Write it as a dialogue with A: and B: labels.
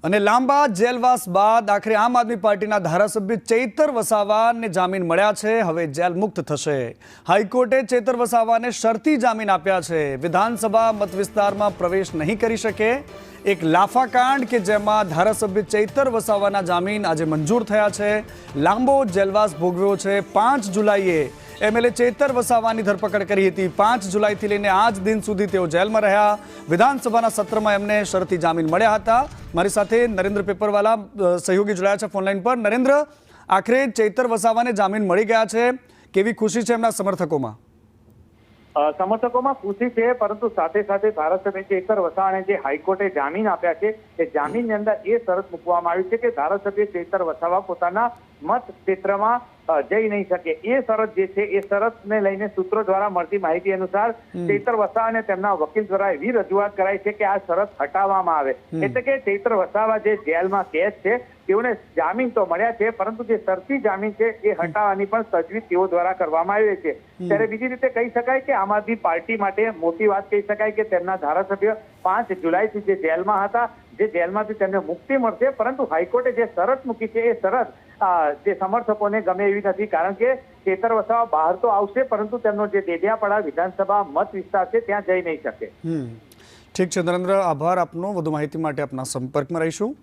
A: અને લાંબા જેલવાસ બાદ આખરે આમ આદમી પાર્ટીના ધારાસભ્ય ચૈતર વસાવાને જામીન મળ્યા છે। હવે જેલ મુક્ત થશે। હાઈકોર્ટે ચૈતર વસાવાને શરતી જામીન આપ્યા છે। વિધાનસભા મત વિસ્તારમાં પ્રવેશ નહીં કરી શકે। એક લાફાકાંડ કે જેમાં ધારાસભ્ય ચૈતર વસાવાના જામીન આજે મંજૂર થયા છે। લાંબો જેલવાસ ભોગવ્યો છે। 5 જુલાઈએ એમએલએ ચૈતર વસાવાની ધરપકડ કરી હતી। 5 જુલાઈથી લઈને આજ દિન સુધી તેઓ જેલમાં રહ્યા। વિધાનસભાના સત્રમાં એમને શરતી જામીન મળ્યા હતા। મારી સાથે નરેન્દ્ર પેપરવાલા સહયોગી જોડાયા છે ફોનલાઈન પર। નરેન્દ્ર, આખરે ચૈતર વસાવાને જામીન મળી ગયા છે, કેવી ખુશી છે એમના સમર્થકોમાં?
B: સમર્થકોમાં ખુશી છે, પરંતુ સાથે સાથે ધારાસભ્ય ચૈતર વસાવાને જે હાઈકોર્ટે જામીન આપ્યા છે એ જામીનની અંદર એ શરત મૂકવામાં આવી છે કે ધારાસભ્ય ચૈતર વસાવા પોતાના મત ક્ષેત્રમાં જઈ નહીં શકે। એ શરત જે છે એ શરતને લઈને સૂત્રો દ્વારા મળતી માહિતી અનુસાર ચૈતર વસાવાને તેમના વકીલ દ્વારા એવી રજૂઆત કરાઈ છે કે આ શરત હટાવવામાં આવે। એટલે કે ચૈતર વસાવા જે જેલમાં કેદ છે તેઓને જામીન તો મળ્યા છે, પરંતુ જે શરતી જામીન છે એ હટાવવાની પણ તજવીજ તેઓ દ્વારા કરવામાં આવી છે। ત્યારે બીજી રીતે કહી શકાય કે આમ આદમી પાર્ટી માટે મોટી વાત કહી શકાય કે તેમના ધારાસભ્ય 5 જુલાઈથી જે જેલમાં હતા, જે જેલમાંથી તેમને મુક્તિ મળશે, પરંતુ હાઈકોર્ટે જે શરત મૂકી છે એ શરત જે સમર્થકોને ગમે એવી નથી। કારણ કે ચૈતર વસાવા બહાર તો આવશે, પરંતુ તેમનો જે ડેડિયાપાડા વિધાનસભા મત વિસ્તાર છે ત્યાં જઈ નહીં શકે।
A: ઠીક છે નરેન્દ્ર, આભાર આપનો। વધુ માહિતી માટે આપના સંપર્કમાં રહીશું।